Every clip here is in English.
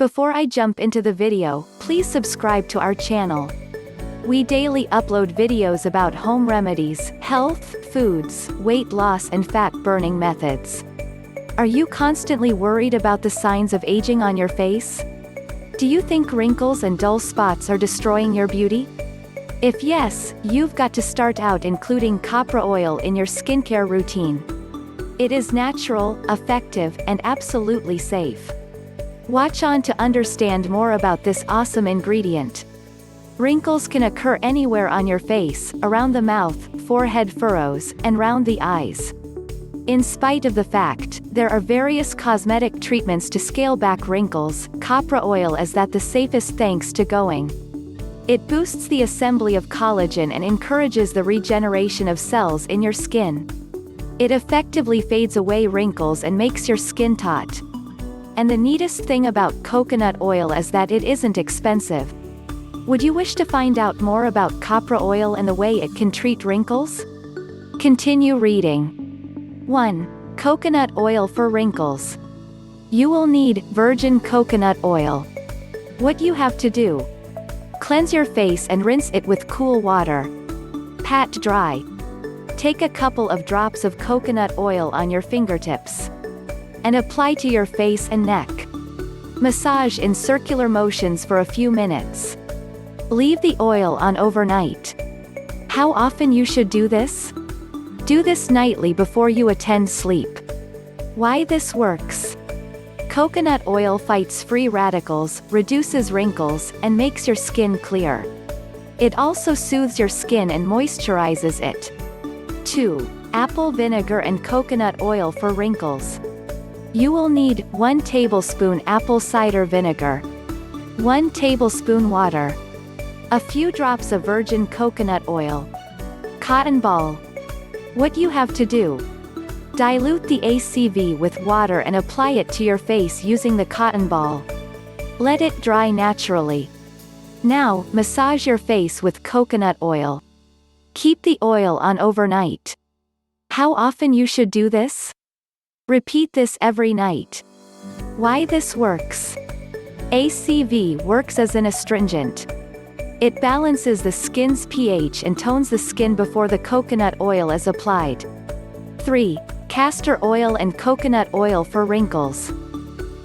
Before I jump into the video, please subscribe to our channel. We daily upload videos about home remedies, health, foods, weight loss and fat-burning methods. Are you constantly worried about the signs of aging on your face? Do you think wrinkles and dull spots are destroying your beauty? If yes, you've got to start out including copra oil in your skincare routine. It is natural, effective, and absolutely safe. Watch on to understand more about this awesome ingredient. Wrinkles can occur anywhere on your face, around the mouth, forehead furrows, and round the eyes. In spite of the fact, there are various cosmetic treatments to scale back wrinkles, copra oil is the safest thanks to going. It boosts the assembly of collagen and encourages the regeneration of cells in your skin. It effectively fades away wrinkles and makes your skin taut. And the neatest thing about coconut oil is that it isn't expensive. Would you wish to find out more about copra oil and the way it can treat wrinkles? Continue reading. 1. Coconut oil for wrinkles. You will need virgin coconut oil. What you have to do: cleanse your face and rinse it with cool water. Pat dry. Take a couple of drops of coconut oil on your fingertips and apply to your face and neck. Massage in circular motions for a few minutes. Leave the oil on overnight. How often you should do this? Do this nightly before you attend sleep. Why this works? Coconut oil fights free radicals, reduces wrinkles, and makes your skin clear. It also soothes your skin and moisturizes it. 2. Apple vinegar and coconut oil for wrinkles. You will need 1 tablespoon apple cider vinegar, 1 tablespoon water, a few drops of virgin coconut oil, cotton ball. What you have to do: dilute the ACV with water and apply it to your face using the cotton ball. Let it dry naturally. Now, massage your face with coconut oil. Keep the oil on overnight. How often you should do this? Repeat this every night. Why this works? ACV works as an astringent. It balances the skin's pH and tones the skin before the coconut oil is applied. 3. Castor oil and coconut oil for wrinkles.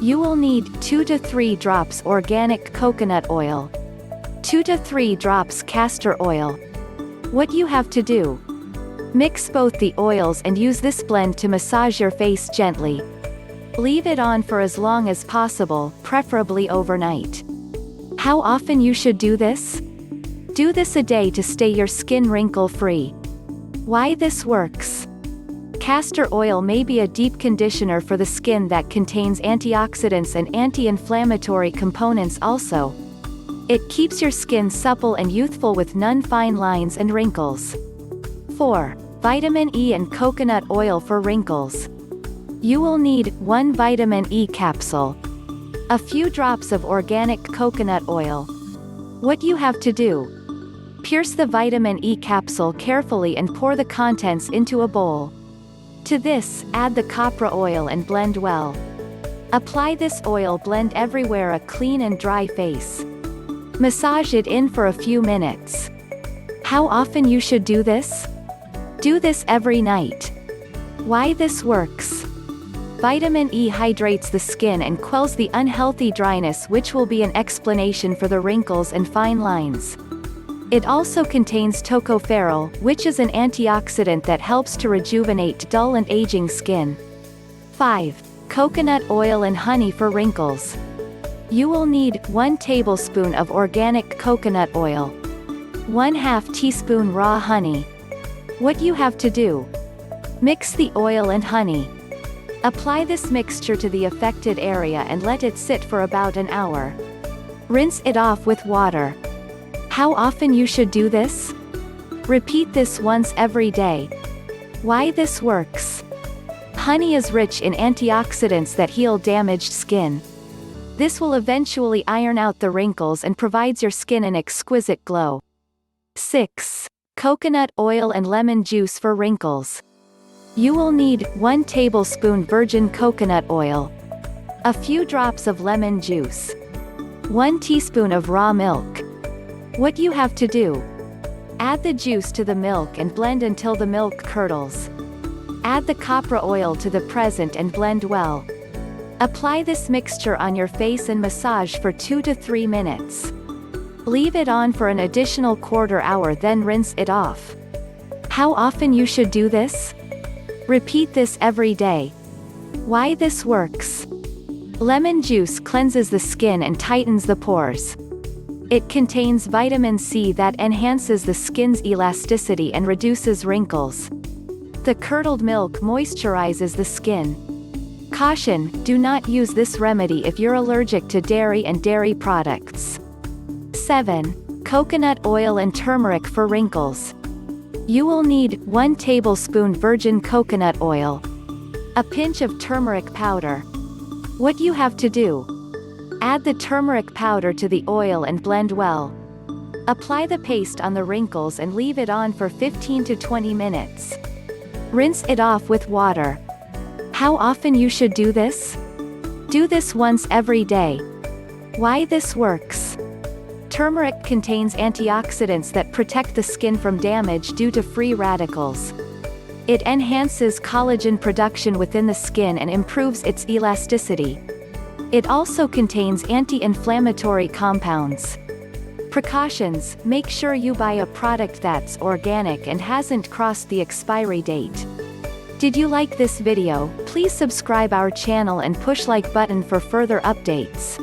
You will need 2 to 3 drops organic coconut oil, 2 to 3 drops castor oil. What you have to do: mix both the oils and use this blend to massage your face gently. Leave it on for as long as possible, preferably overnight. How often you should do this? Do this a day to stay your skin wrinkle-free. Why this works? Castor oil may be a deep conditioner for the skin that contains antioxidants and anti-inflammatory components also. It keeps your skin supple and youthful with none fine lines and wrinkles. 4. Vitamin E and coconut oil for wrinkles. You will need 1 vitamin E capsule, a few drops of organic coconut oil. What you have to do: pierce the vitamin E capsule carefully and pour the contents into a bowl. To this, add the copra oil and blend well. Apply this oil blend everywhere a clean and dry face. Massage it in for a few minutes. How often you should do this? Do this every night. Why this works? Vitamin E hydrates the skin and quells the unhealthy dryness, which will be an explanation for the wrinkles and fine lines. It also contains tocopherol, which is an antioxidant that helps to rejuvenate dull and aging skin. 5. Coconut oil and honey for wrinkles. You will need 1 tablespoon of organic coconut oil, 1/2 teaspoon raw honey. What you have to do: mix the oil and honey. Apply this mixture to the affected area and let it sit for about an hour. Rinse it off with water. How often you should do this? Repeat this once every day. Why this works? Honey is rich in antioxidants that heal damaged skin. This will eventually iron out the wrinkles and provides your skin an exquisite glow. 6. Coconut oil and lemon juice for wrinkles. You will need 1 tablespoon virgin coconut oil, a few drops of lemon juice, 1 teaspoon of raw milk. What you have to do: add the juice to the milk and blend until the milk curdles. Add the copra oil to the present and blend well. Apply this mixture on your face and massage for 2 to 3 minutes. Leave it on for an additional quarter hour, then rinse it off. How often you should do this? Repeat this every day. Why this works? Lemon juice cleanses the skin and tightens the pores. It contains vitamin C that enhances the skin's elasticity and reduces wrinkles. The curdled milk moisturizes the skin. Caution: do not use this remedy if you're allergic to dairy and dairy products. 7. Coconut oil and turmeric for wrinkles. You will need 1 tablespoon virgin coconut oil, a pinch of turmeric powder. What you have to do: add the turmeric powder to the oil and blend well. Apply the paste on the wrinkles and leave it on for 15 to 20 minutes. Rinse it off with water. How often you should do this? Do this once every day. Why this works? Turmeric contains antioxidants that protect the skin from damage due to free radicals. It enhances collagen production within the skin and improves its elasticity. It also contains anti-inflammatory compounds. Precautions: make sure you buy a product that's organic and hasn't crossed the expiry date. Did you like this video? Please subscribe our channel and push like button for further updates.